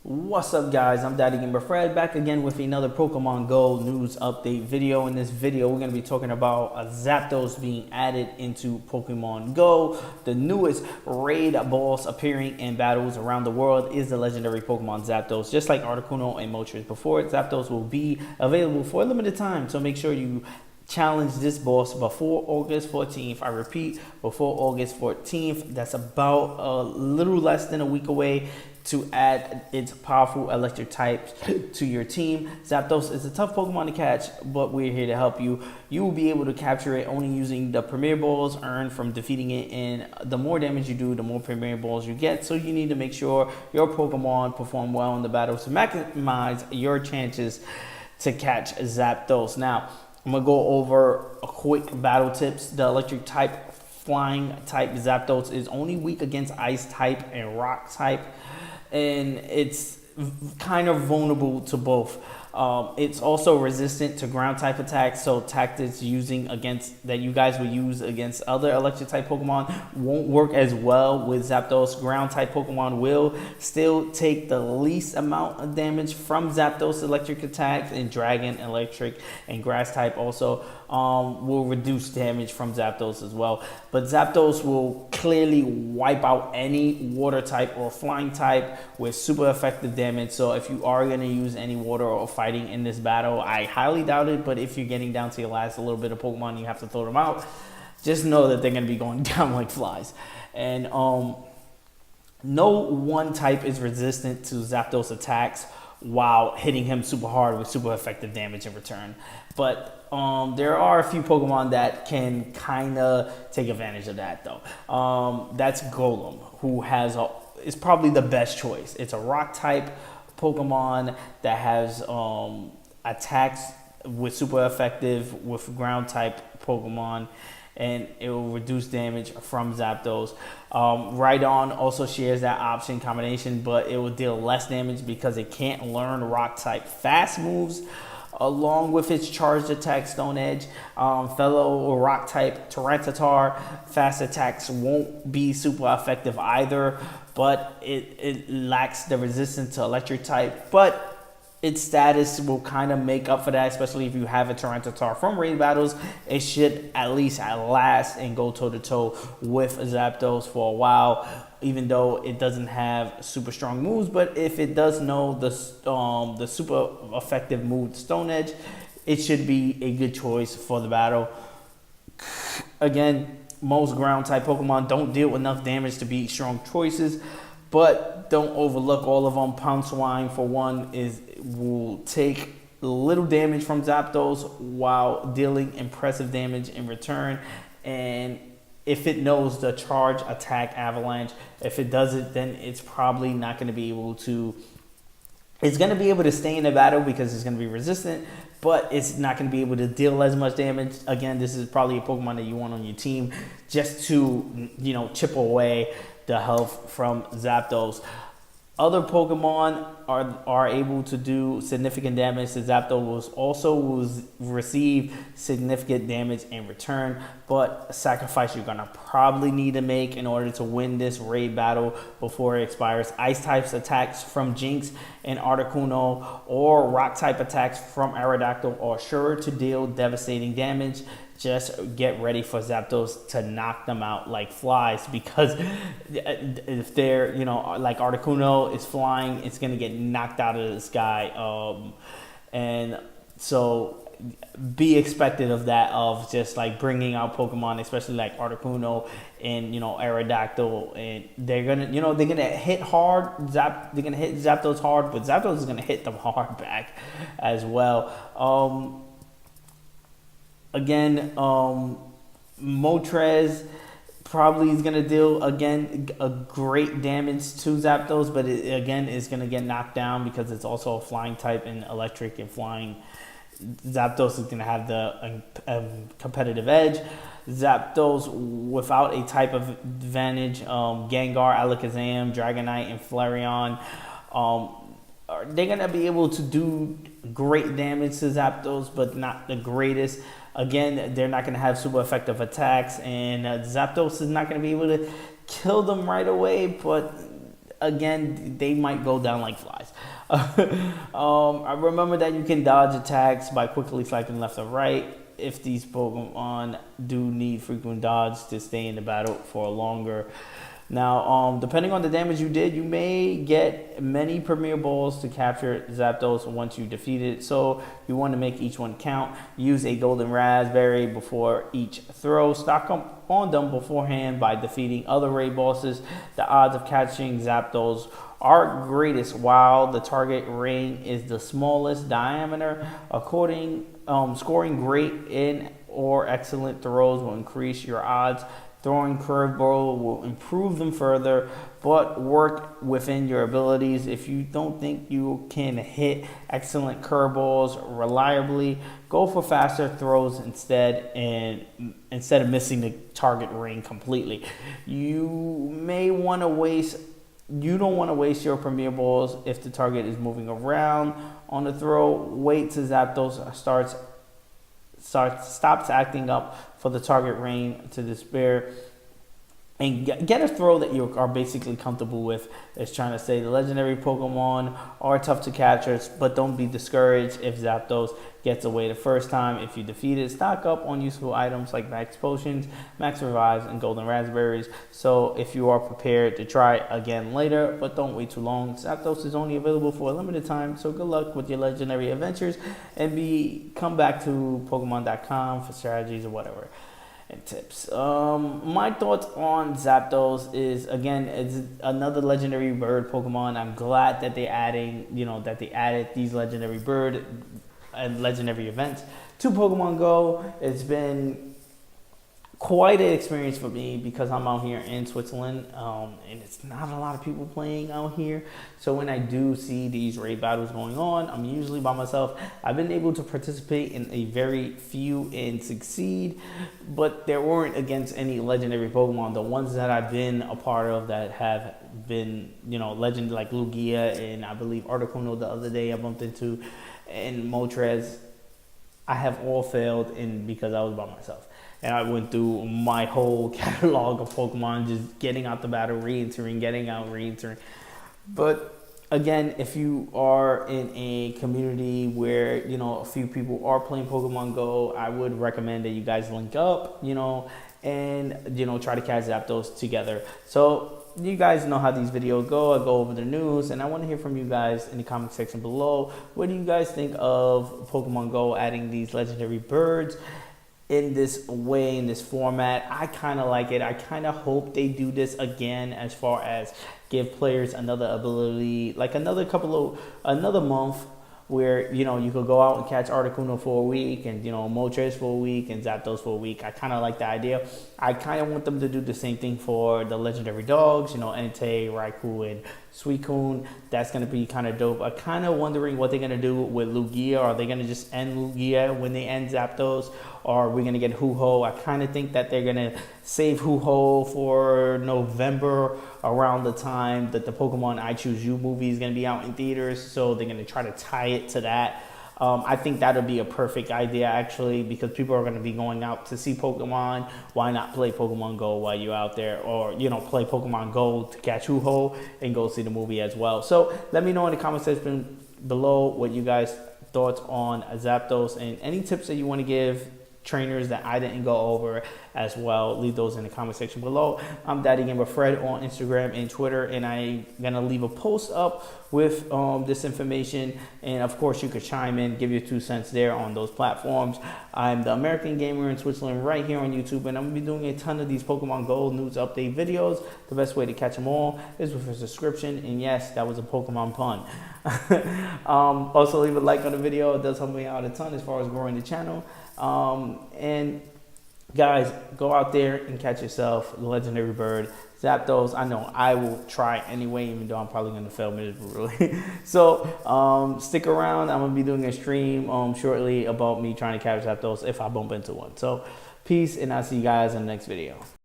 What's up, guys? I'm Daddy Gamer Fred, back again with another Pokemon Go news update video. In this video, we're going to be talking about Zapdos being added into Pokemon Go. The newest raid boss appearing in battles around the world is the legendary Pokemon Zapdos. Just like Articuno and Moltres before, Zapdos will be available for a limited time, so make sure you challenge this boss before August 14th. I repeat, before August 14th. That's about a little less than a week away to add its powerful electric types to your team. Zapdos is a tough Pokemon to catch, but we're here to help you. You will be able to capture it only using the Premier Balls earned from defeating it, and the more damage you do, the more Premier Balls you get. So you need to make sure your Pokemon perform well in the battle to maximize your chances to catch Zapdos. Now, I'm going to go over a quick battle tips. The electric type, flying type Zapdos is only weak against ice type and rock type, and it's kind of vulnerable to both. It's also resistant to ground type attacks, so tactics that you guys would use against other electric type Pokemon won't work as well with Zapdos. Ground type Pokemon will still take the least amount of damage from Zapdos electric attacks, and Dragon, Electric, and Grass type also will reduce damage from Zapdos as well. But Zapdos will clearly wipe out any water type or flying type with super effective damage. So if you are going to use any water or fighting in this battle, I highly doubt it, but if you're getting down to your last little bit of Pokemon, you have to throw them out, just know that they're going to be going down like flies. And no one type is resistant to Zapdos attacks while hitting him super hard with super effective damage in return. But there are a few Pokemon that can kind of take advantage of that, though. That's Golem, who is probably the best choice. It's a rock type Pokemon that has attacks with super effective with ground type Pokemon, and it will reduce damage from Zapdos. Rhydon also shares that option combination, but it will deal less damage because it can't learn rock type fast moves along with its charged attack Stone Edge. Fellow rock type Tyranitar fast attacks won't be super effective either, but it lacks the resistance to electric type. But its status will kind of make up for that, especially if you have a Tyranitar from raid battles. It should at least last and go toe-to-toe with Zapdos for a while, even though it doesn't have super strong moves. But if it does know the super effective move Stone Edge, it should be a good choice for the battle. Again, most ground type Pokemon don't deal enough damage to be strong choices, but don't overlook all of them. Pouncewine, for one, will take little damage from Zapdos while dealing impressive damage in return. And if it knows the charge attack Avalanche, if it does it, then it's probably not going to be able to. It's going to be able to stay in the battle because it's going to be resistant, but it's not going to be able to deal as much damage. Again, this is probably a Pokemon that you want on your team just to, chip away the health from Zapdos. Other Pokemon are able to do significant damage to Zapdos. Will receive significant damage in return, but a sacrifice you're gonna probably need to make in order to win this raid battle before it expires. Ice types attacks from Jinx and Articuno, or rock type attacks from Aerodactyl are sure to deal devastating damage. Just get ready for Zapdos to knock them out like flies, because if they're, like Articuno is flying, it's going to get knocked out of the sky. And so be expected of that, of just like bringing out Pokemon, especially like Articuno and, Aerodactyl, and they're going to hit hard. They're going to hit Zapdos hard, but Zapdos is going to hit them hard back as well. Again, Moltres probably is going to deal, a great damage to Zapdos, but it, again, is going to get knocked down because it's also a flying type, and electric and flying. Zapdos is going to have the competitive edge. Zapdos, without a type of advantage, Gengar, Alakazam, Dragonite, and Flareon, they're going to be able to do great damage to Zapdos, but not the greatest. Again, they're not going to have super effective attacks, and Zapdos is not going to be able to kill them right away, but again, they might go down like flies. I remember that you can dodge attacks by quickly swiping left or right. If these Pokemon do need frequent dodge to stay in the battle for longer. Now, depending on the damage you did, you may get many Premier Balls to capture Zapdos once you defeat it. So you want to make each one count. Use a Golden Raspberry before each throw. Stock up on them beforehand by defeating other raid bosses. The odds of catching Zapdos are greatest while the target ring is the smallest diameter. Scoring great in or excellent throws will increase your odds. Throwing curveball will improve them further, but work within your abilities. If you don't think you can hit excellent curveballs reliably, go for faster throws instead, and instead of missing the target ring completely. You don't want to waste your Premier Balls if the target is moving around on the throw. Wait till Zapdos stops acting up for the target ring to despair, and get a throw that you are basically comfortable with. Is trying to say the legendary Pokemon are tough to capture, but don't be discouraged if Zapdos gets away the first time. If you defeat it, stock up on useful items like Max Potions, Max Revives, and Golden Raspberries. So if you are prepared to try again later, but don't wait too long. Zapdos is only available for a limited time, so good luck with your legendary adventures, and come back to Pokemon.com for strategies or whatever and tips. My thoughts on Zapdos is, again, it's another legendary bird Pokemon. I'm glad that they added these legendary bird and legendary events to Pokemon Go. It's been quite an experience for me because I'm out here in Switzerland, and it's not a lot of people playing out here. So when I do see these raid battles going on, I'm usually by myself. I've been able to participate in a very few and succeed, but there weren't against any legendary Pokemon. The ones that I've been a part of that have been, legend, like Lugia and I believe Articuno the other day I bumped into, and Moltres, I have all failed because I was by myself. And I went through my whole catalog of Pokemon, just getting out the battle, re-entering, getting out, re-entering. But again, if you are in a community where, a few people are playing Pokemon Go, I would recommend that you guys link up, and, try to catch Zapdos together. So you guys know how these videos go. I go over the news, and I want to hear from you guys in the comment section below. What do you guys think of Pokemon Go adding these legendary birds in this way, in this format? I kind of like it. I kind of hope they do this again, as far as give players another ability, like another month where, you could go out and catch Articuno for a week, and, Moltres for a week, and Zapdos for a week. I kind of like the idea. I kind of want them to do the same thing for the legendary dogs, Entei, Raikou, and Suicune. That's going to be kind of dope. I'm kind of wondering what they're going to do with Lugia. Are they going to just end Lugia when they end Zapdos? Or are we going to get Ho-Oh? I kind of think that they're going to save Ho-Oh for November, around the time that the Pokemon I Choose You movie is going to be out in theaters. So they're going to try to tie it to that. I think that'll be a perfect idea, actually, because people are going to be going out to see Pokemon. Why not play Pokemon Go while you're out there? Or, play Pokemon Go to catch Ho-Oh and go see the movie as well. So let me know in the comment section below what you guys' thoughts on Zapdos, and any tips that you want to give trainers that I didn't go over as well. Leave those in the comment section below. I'm Daddy Gamer Fred on Instagram and Twitter, and I'm gonna leave a post up with this information, and of course you could chime in, give your 2 cents there on those platforms. I'm the American Gamer in Switzerland right here on YouTube, and I'm gonna be doing a ton of these Pokemon Go news update videos. The best way to catch them all is with a subscription, and yes, that was a Pokemon pun. Also leave a like on the video. It does help me out a ton as far as growing the channel. And guys, go out there and catch yourself the legendary bird Zapdos. I know I will try anyway, even though I'm probably going to fail miserably. So stick around. I'm going to be doing a stream shortly about me trying to catch Zapdos if I bump into one. So peace, and I'll see you guys in the next video.